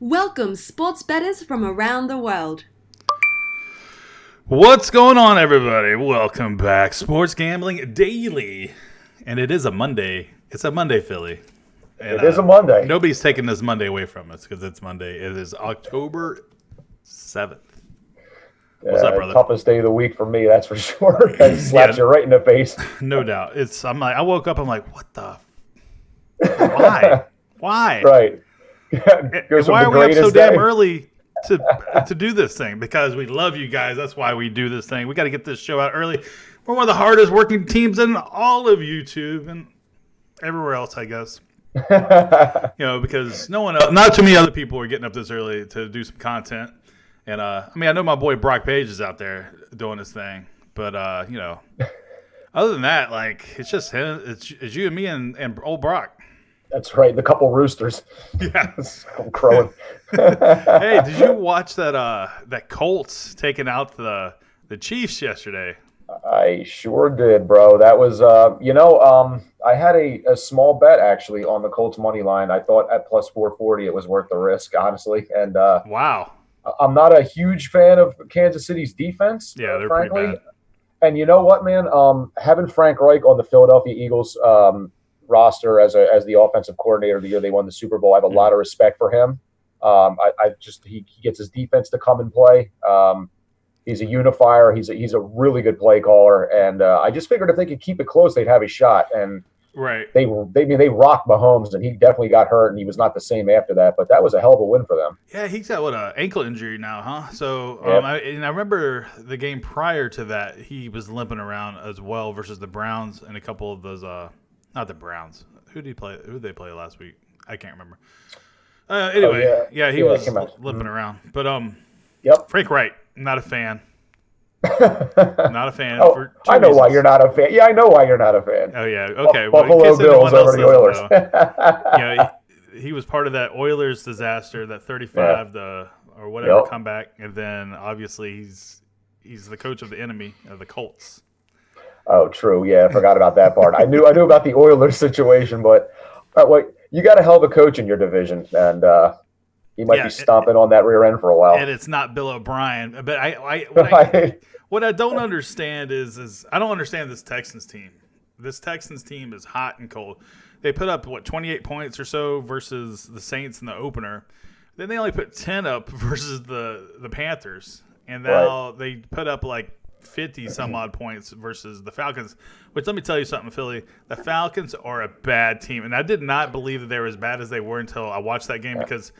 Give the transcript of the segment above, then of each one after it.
Welcome, sports bettors from around the world. What's going on, everybody? Welcome back. Sports Gambling Daily. And it is a Monday. It's a Monday, Philly. And, it is a Monday. Nobody's taking this Monday away from us because it's Monday. It is October 7th. What's up, brother? Toughest day of the week for me, that's for sure. That slaps you right in the face. No doubt. I woke up, I'm like, what the? Why? Why? Right. Why are we up so damn early to do this thing? Because we love you guys. That's why we do this thing. We got to get this show out early. We're one of the hardest working teams in all of YouTube and everywhere else, I guess. Because not too many other people are getting up this early to do some content. And I know my boy Brock Page is out there doing his thing, but other than that, it's just him. It's you and me and old Brock. That's right. The couple roosters. Yeah, I'm crowing. Hey, did you watch that Colts taking out the Chiefs yesterday? I sure did, bro. That was I had a small bet actually on the Colts money line. I thought at plus 440 it was worth the risk, honestly. And wow. I'm not a huge fan of Kansas City's defense. Yeah, they're frankly. pretty bad. And you know what, man? Having Frank Reich on the Philadelphia Eagles roster as the offensive coordinator the year they won the Super Bowl, I have a lot of respect for him. He gets his defense to come and play. He's a unifier. He's a really good play caller, and I just figured if they could keep it close, they'd have a shot. And right, they rocked Mahomes, and he definitely got hurt, and he was not the same after that. But that was a hell of a win for them. Yeah, he's got an ankle injury now, huh? So Yep. I remember the game prior to that, he was limping around as well versus the Browns and a couple of those. Not the Browns. Who did they play last week? I can't remember. Anyway, he was limping around. But yep. Frank Wright, not a fan. Not a fan. Oh, for I know reasons. why you're not a fan. Yeah, I know why you're not a fan. Oh yeah, okay. Buffalo Bills over the Oilers. He was part of that Oilers disaster, that 35 or whatever comeback, and then obviously he's the coach of the enemy of the Colts. Oh, true. Yeah, I forgot about that part. I knew about the Oilers situation, but you got a hell of a coach in your division, and he might be stomping on that rear end for a while. And it's not Bill O'Brien. But what I don't understand is I don't understand this Texans team. This Texans team is hot and cold. They put up 28 points or so versus the Saints in the opener. Then they only put 10 up versus the Panthers, and now they put up 50 some odd points versus the Falcons, which let me tell you something, Philly. The Falcons are a bad team, and I did not believe that they were as bad as they were until I watched that game because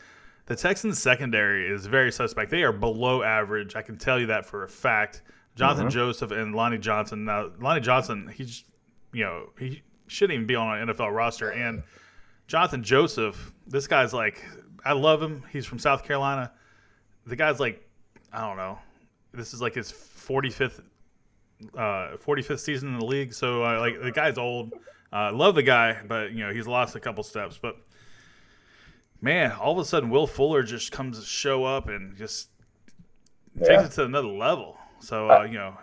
the Texans secondary is very suspect. They are below average. I can tell you that for a fact. Jonathan Joseph and Lonnie Johnson. Now, Lonnie Johnson, he shouldn't even be on an NFL roster. And Jonathan Joseph, this guy's I love him. He's from South Carolina. The guy's I don't know. This is his 45th season in the league. So the guy's old. Love the guy, but he's lost a couple steps. But man, all of a sudden Will Fuller just comes to show up and just takes it to another level. So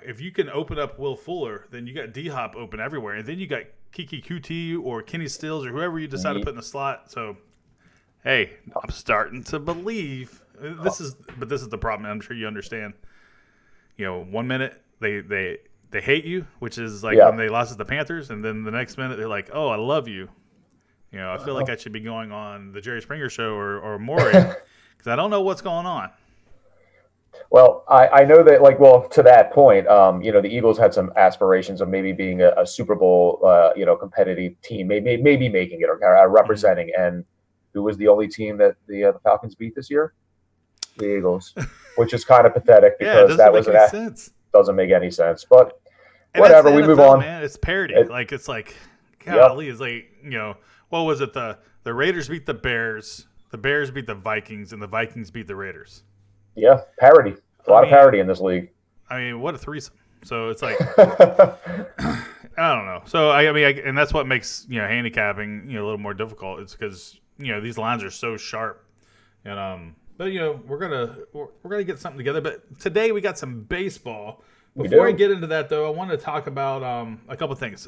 if you can open up Will Fuller, then you got D-Hop open everywhere, and then you got Kiki QT or Kenny Stills or whoever you decide to put in the slot. So hey, I'm starting to believe this is the problem. I'm sure you understand. 1 minute they hate you, which is when they lost to the Panthers, and then the next minute they're like, "Oh, I love you." I feel like I should be going on the Jerry Springer show or Maury because I don't know what's going on. Well, I know that to that point, the Eagles had some aspirations of maybe being a Super Bowl, competitive team, maybe making it or representing. And who was the only team that the Falcons beat this year? The Eagles, which is kind of pathetic because doesn't make any sense. But whatever, we move on. Man, it's parody. Golly, it's what was it? The Raiders beat the Bears beat the Vikings, and the Vikings beat the Raiders. Yeah, parody. A lot of parody in this league. I mean, what a threesome. So it's I don't know. So and that's what makes handicapping a little more difficult. It's because these lines are so sharp, and but we're gonna get something together. But today we got some baseball. Before I get into that though, I want to talk about a couple things.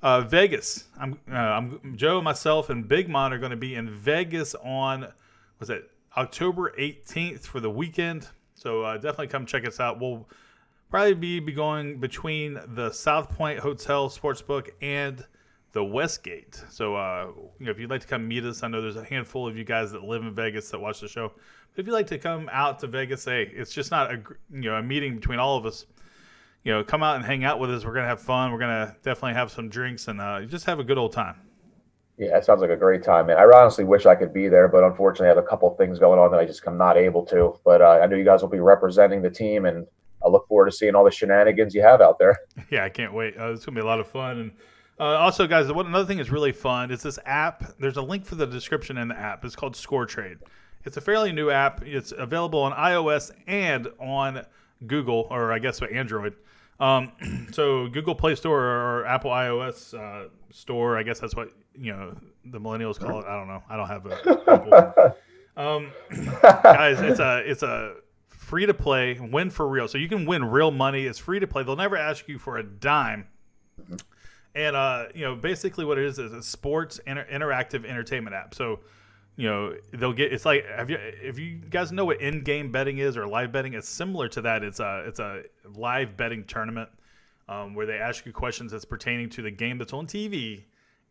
Vegas. I'm Joe, myself, and Big Mon are going to be in Vegas on October 18th for the weekend. So definitely come check us out. We'll probably be going between the South Point Hotel Sportsbook and the Westgate. So if you'd like to come meet us, I know there's a handful of you guys that live in Vegas that watch the show. But if you'd like to come out to Vegas, hey, it's just not a meeting between all of us. Come out and hang out with us. We're gonna have fun. We're gonna definitely have some drinks and just have a good old time. Yeah, it sounds like a great time, man. I honestly wish I could be there, but unfortunately, I have a couple of things going on that I just am not able to. But I know you guys will be representing the team, and I look forward to seeing all the shenanigans you have out there. Yeah, I can't wait. It's gonna be a lot of fun. And also, guys, another thing is really fun is this app. There's a link for the description in the app. It's called ScoreTrade. It's a fairly new app. It's available on iOS and on Google, or I guess Android. So Google Play Store or Apple iOS store. I guess that's what the millennials call it. I don't know. I don't have a guys, it's a free to play, win for real. So you can win real money. It's free to play. They'll never ask you for a dime. And basically what it is a sports interactive entertainment app. So they'll get, it's like, if you guys know what in-game betting is or live betting, it's similar to that. It's a live betting tournament where they ask you questions that's pertaining to the game that's on TV.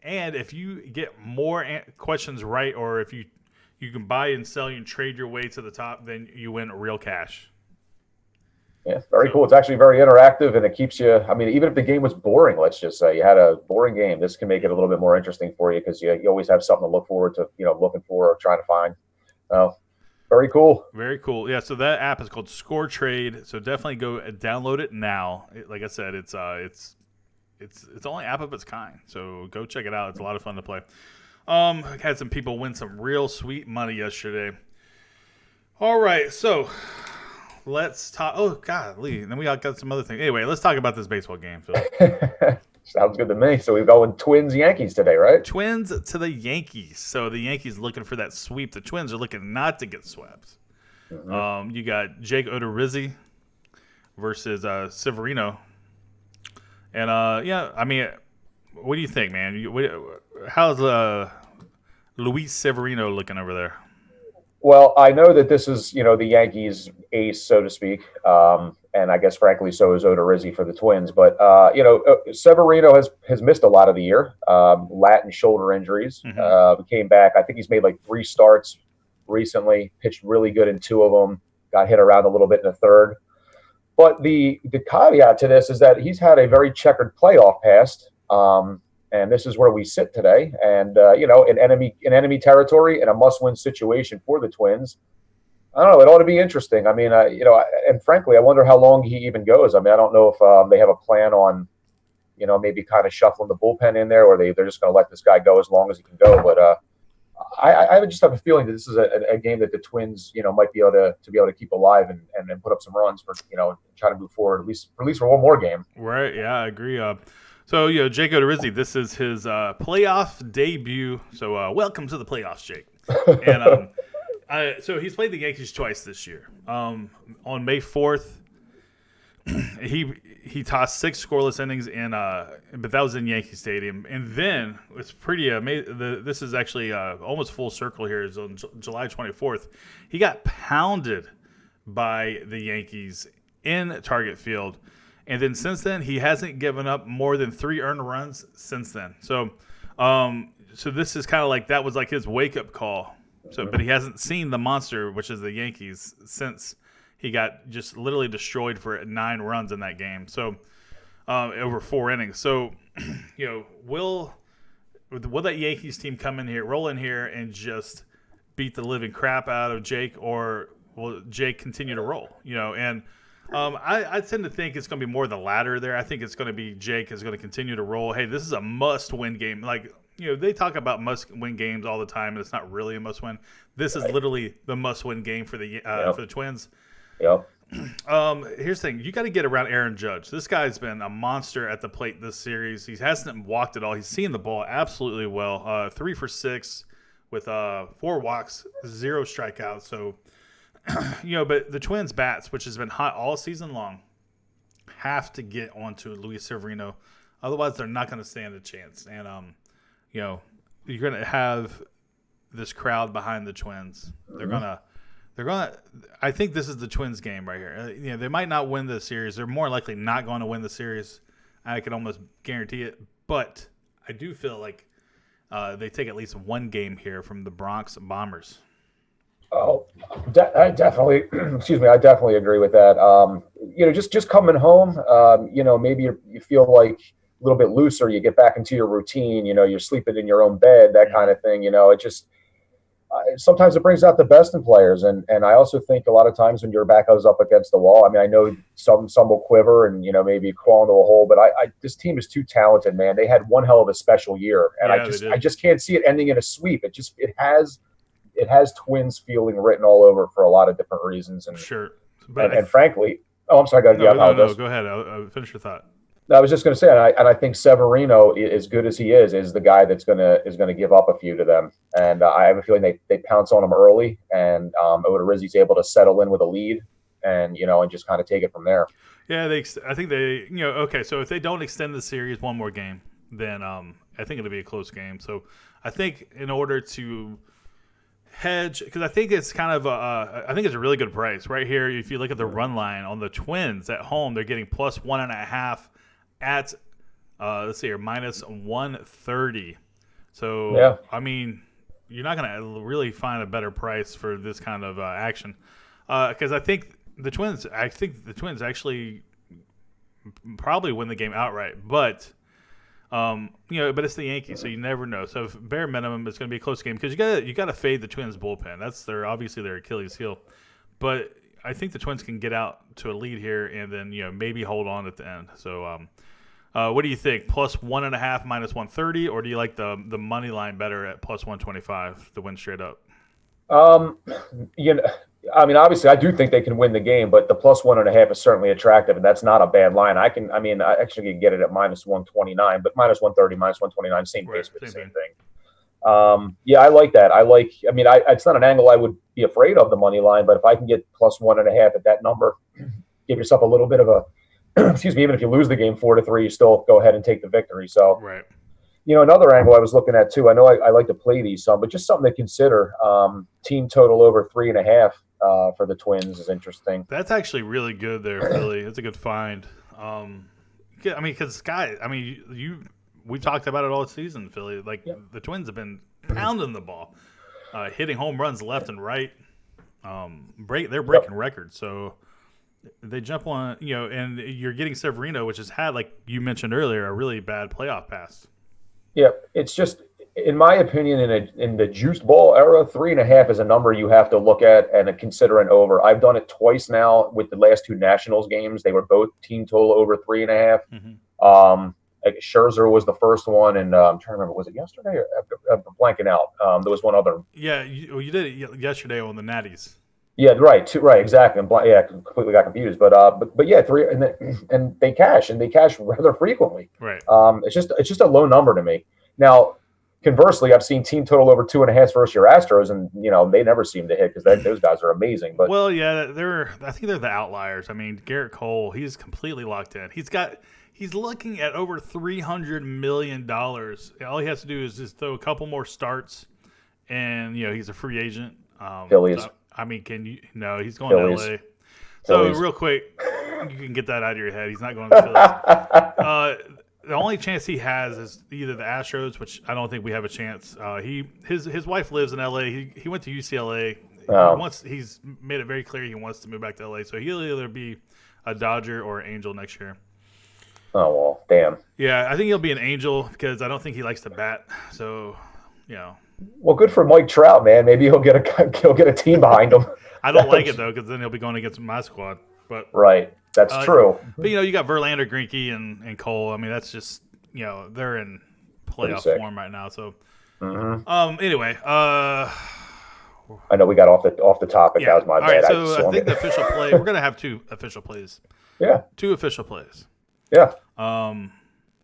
And if you get more questions right, or if you can buy and sell and trade your way to the top, then you win real cash. Yeah, very cool. It's actually very interactive, and it keeps you. I mean, even if the game was boring, let's just say you had a boring game, this can make it a little bit more interesting for you because you always have something to look forward to, looking for or trying to find. Very cool. Very cool. Yeah. So that app is called ScoreTrade. So definitely go download it now. Like I said, it's the only app of its kind. So go check it out. It's a lot of fun to play. I had some people win some real sweet money yesterday. All right, so let's talk. Oh, golly. Then we got some other things. Anyway, let's talk about this baseball game. So. Sounds good to me. So we're going Twins-Yankees today, right? Twins to the Yankees. So the Yankees looking for that sweep. The Twins are looking not to get swept. Mm-hmm. You got Jake Odorizzi versus Severino. And, I mean, what do you think, man? How's Luis Severino looking over there? Well, I know that this is, the Yankees' ace, so to speak. And I guess, frankly, so is Odorizzi for the Twins. But, Severino has missed a lot of the year. Lat and shoulder injuries. Mm-hmm. Came back. I think he's made like 3 starts recently. Pitched really good in 2 of them. Got hit around a little bit in the 3rd. But the caveat to this is that he's had a very checkered playoff past. And this is where we sit today. And, in enemy territory and a must-win situation for the Twins. I don't know. It ought to be interesting. I mean, and frankly, I wonder how long he even goes. I mean, I don't know if they have a plan on, maybe kind of shuffling the bullpen in there, or they're just going to let this guy go as long as he can go. But I just have a feeling that this is a game that the Twins, might be able to keep alive and put up some runs for, try to move forward at least for one more game. Right. Yeah, I agree. So, Jake Odorizzi, this is his playoff debut. So, welcome to the playoffs, Jake. And so he's played the Yankees twice this year. On May 4th, he tossed 6 scoreless innings but that was in Yankee Stadium. And then it's pretty amazing. This is actually almost full circle here. Is on July 24th, he got pounded by the Yankees in Target Field. And then since then, he hasn't given up more than 3 earned runs since then. So, so this is kind of like that was like his wake-up call. So, but he hasn't seen the monster, which is the Yankees, since he got just literally destroyed for 9 runs in that game. So, over 4 innings. So, will that Yankees team come in here, roll in here, and just beat the living crap out of Jake, or will Jake continue to roll? And I tend to think it's going to be more the latter there. I think it's going to be Jake is going to continue to roll. Hey, this is a must-win game. Like, they talk about must-win games all the time, and it's not really a must-win. This is literally the must-win game for the Twins. Yep. Here's the thing. You got to get around Aaron Judge. This guy's been a monster at the plate this series. He hasn't walked at all. He's seen the ball absolutely well. 3 for 6 with 4 walks, 0 strikeouts. So, but the Twins' bats, which has been hot all season long, have to get onto Luis Severino. Otherwise, they're not going to stand a chance. And, you're going to have this crowd behind the Twins. They're going to They're going to – I think this is the Twins game right here. They might not win the series. They're more likely not going to win the series. I can almost guarantee it. But I do feel like they take at least one game here from the Bronx Bombers. Oh, I definitely – excuse me. I definitely agree with that. Just coming home, maybe you feel like a little bit looser. You get back into your routine. You're sleeping in your own bed, that kind of thing. It just – sometimes it brings out the best in players, and I also think a lot of times when your back goes up against the wall. I mean, I know some will quiver and maybe crawl into a hole, but this team is too talented, man. They had one hell of a special year, and I just can't see it ending in a sweep. It has Twins feeling written all over for a lot of different reasons, and sure, and frankly, I'm sorry, no, go ahead. I'll finish your thought. I was just going to say, and I think Severino, as good as he is the guy that's going to give up a few to them. And I have a feeling they pounce on him early, and Odorizzi's able to settle in with a lead, and just kind of take it from there. Yeah, I think they okay. So if they don't extend the series one more game, then I think it'll be a close game. So I think in order to hedge, because I think it's kind of I think it's a really good price right here. If you look at the run line on the Twins at home, they're getting plus 1.5. At let's see here, minus 130. So yeah. I mean, you're not going to really find a better price for this kind of action, because I think the Twins actually probably win the game outright, but but it's the Yankees, so you never know. So if bare minimum, it's going to be a close game because you got to fade the Twins bullpen. That's obviously their Achilles heel, but I think the Twins can get out to a lead here and then maybe hold on at the end. So what do you think? Plus 1.5, minus 130, or do you like the money line better at plus 125 to win straight up? I mean, obviously, I do think they can win the game, but the plus 1.5 is certainly attractive, and that's not a bad line. I actually can get it at minus 129, but minus 130, minus 129, same basically the same thing. I like that. It's not an angle I would be afraid of, the money line, but if I can get plus 1.5 at that number, give yourself a little bit of a, excuse me, even if you lose the game 4-3, you still go ahead and take the victory. So, right. Another angle I was looking at too, I know I like to play these some, but just something to consider. Team total over 3.5 for the Twins is interesting. That's actually really good there, Philly. It's a good find. Because we've talked about it all season, Philly. The Twins have been pounding the ball, hitting home runs left and right. They're breaking records, so they jump on. And you're getting Severino, which has had, like you mentioned earlier, a really bad playoff pass. Yeah, it's just, in my opinion, in the juiced ball era, 3.5 is a number you have to look at and consider an over. I've done it twice now with the last two Nationals games. They were both team total over 3.5. Mm-hmm. Scherzer was the first one, and I'm trying to remember, was it yesterday? Or I'm blanking out. There was one other. Yeah, you did it yesterday on the Natties. Yeah, right. Right, exactly. Completely got confused. But yeah, 3, and they cash rather frequently. Right. It's just a low number to me. Now, conversely, I've seen team total over 2.5 versus your Astros, and they never seem to hit because those guys are amazing. But I think they're the outliers. I mean, Garrett Cole, he's completely locked in. He's looking at over $300 million. All he has to do is just throw a couple more starts, and he's a free agent. Phillies. Can you? No, he's going Phillies. to LA. So Phillies. Real quick, you can get that out of your head. He's not going to Phillies. The only chance he has is either the Astros, which I don't think we have a chance. His wife lives in LA. He went to UCLA. Oh. He's made it very clear he wants to move back to LA. So he'll either be a Dodger or an Angel next year. Oh, well, damn. Yeah, I think he'll be an Angel because I don't think he likes to bat. So, Well, good for Mike Trout, man. Maybe he'll get a team behind him. I don't like it though, because then he'll be going against my squad. But right, that's true. But you got Verlander, Greinke, and Cole. I mean, that's just they're in playoff form right now. So, anyway, I know we got off the topic. Yeah. That was my bad. Right, so I think the official play. We're gonna have 2 official plays. Yeah. 2 official plays. Yeah.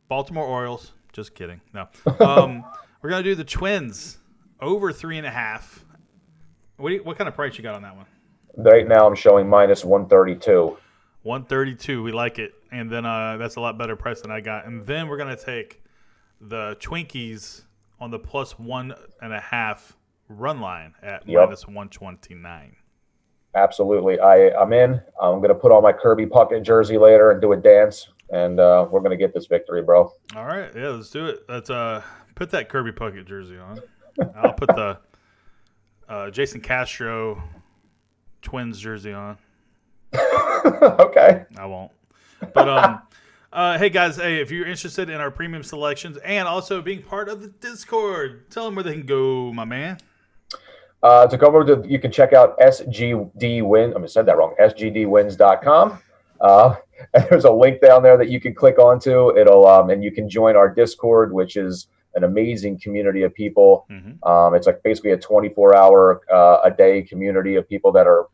Baltimore Orioles. Just kidding. No. We're gonna do the Twins over 3.5. What kind of price you got on that one? Right now, I'm showing minus 132. 132. We like it, and then that's a lot better price than I got. And then we're gonna take the Twinkies on the plus 1.5 run line at minus 129. Absolutely. I'm in. I'm going to put on my Kirby Puckett jersey later and do a dance, and we're going to get this victory, bro. All right. Yeah, let's do it. Let's put that Kirby Puckett jersey on. I'll put the Jason Castro Twins jersey on. Okay. I won't. But hey guys, hey, if you're interested in our premium selections and also being part of the Discord, tell them where they can go, my man. To come over to, you can check out SGD I said that wrong. SGDwins.com. And there's a link down there that you can click onto. It'll and you can join our Discord, which is an amazing community of people. Mm-hmm. It's like basically a 24-hour a day community of people that are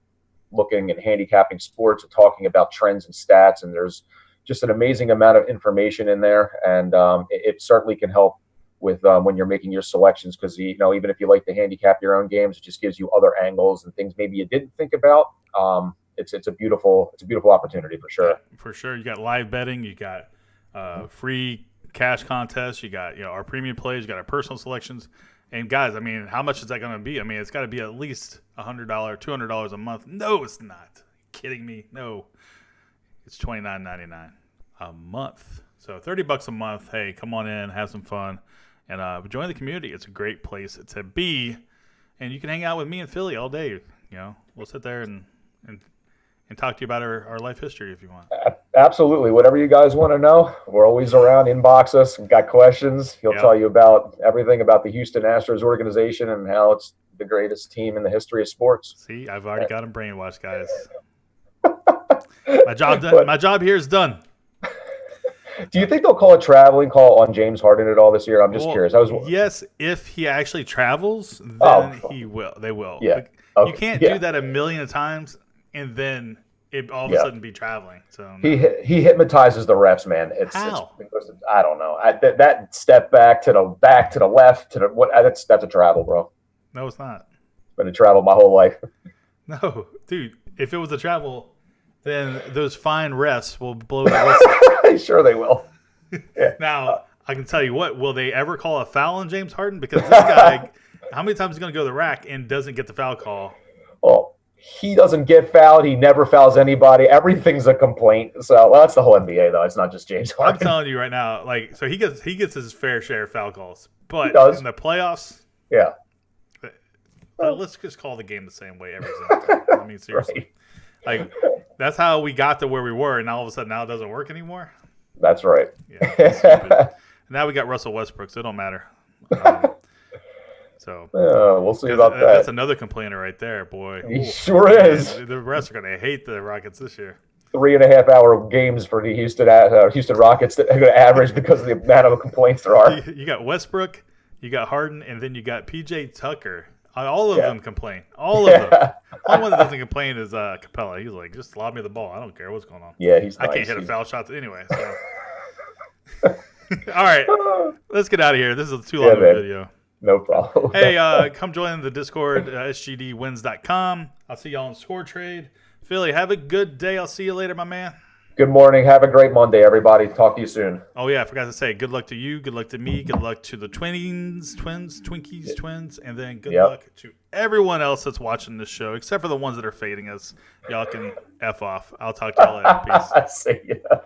looking and handicapping sports and talking about trends and stats. And there's just an amazing amount of information in there, and it certainly can help with when you're making your selections, because even if you like to handicap your own games, it just gives you other angles and things maybe you didn't think about. It's a beautiful opportunity for sure. Yeah, for sure. You got live betting, you got free cash contests, you got our premium plays, you got our personal selections. And guys, I mean, how much is that going to be? I mean, it's got to be at least $100, $200 a month. No, it's not. Are you kidding me? No, it's $29.99 a month. So $30 a month. Hey, come on in, have some fun. And join the community. It's a great place to be, and you can hang out with me and Philly all day. We'll sit there and talk to you about our life history if you want. Absolutely, whatever you guys want to know, we're always around. Inbox us. We've got questions. He'll tell you about everything about the Houston Astros organization and how it's the greatest team in the history of sports. See, I've already got him brainwashed, guys. My job done. My job here is done. Do you think they'll call a traveling call on James Harden at all this year? I'm just curious. Yes, if he actually travels, then he will. They will. Yeah. You can't do that a million times and then it all of a sudden be traveling. So no. He hypnoptizes the refs, man. How? I don't know. That step back to the left to the what? That's a travel, bro. No, it's not. Been a travel my whole life. No, dude. If it was a travel, then those fine refs will blow the whistle. Sure they will. Yeah. Now, I can tell you what, will they ever call a foul on James Harden? Because this guy, how many times is he going to go to the rack and doesn't get the foul call? Well, he doesn't get fouled. He never fouls anybody. Everything's a complaint. So that's the whole NBA, though. It's not just James Harden. I'm telling you right now, so he gets his fair share of foul calls. But in the playoffs, yeah. Let's just call the game the same way every single time. I mean, seriously. Right. That's how we got to where we were, and now all of a sudden now it doesn't work anymore. That's right. Yeah, now we got Russell Westbrook, so it don't matter. We'll see about that. That's another complainer right there, boy. He sure is. The refs are going to hate the Rockets this year. 3.5 hour games for the Houston Rockets that are going to average because of the amount of complaints there are. You got Westbrook, you got Harden, and then you got PJ Tucker. All of them complain. All of them. The only one that doesn't complain is Capella. He's like, just lob me the ball. I don't care what's going on. Yeah, he's nice. I can't hit a foul shot anyway. So. All right, let's get out of here. This is too long of a video. No problem. Hey, come join the Discord, sgdwins.com. I'll see y'all on ScoreTrade. Philly, have a good day. I'll see you later, my man. Good morning. Have a great Monday, everybody. Talk to you soon. Oh, yeah, I forgot to say, good luck to you, good luck to me, good luck to the Twinkies, and then good luck to everyone else that's watching this show, except for the ones that are fading us. Y'all can F off. I'll talk to y'all later. Peace. See ya.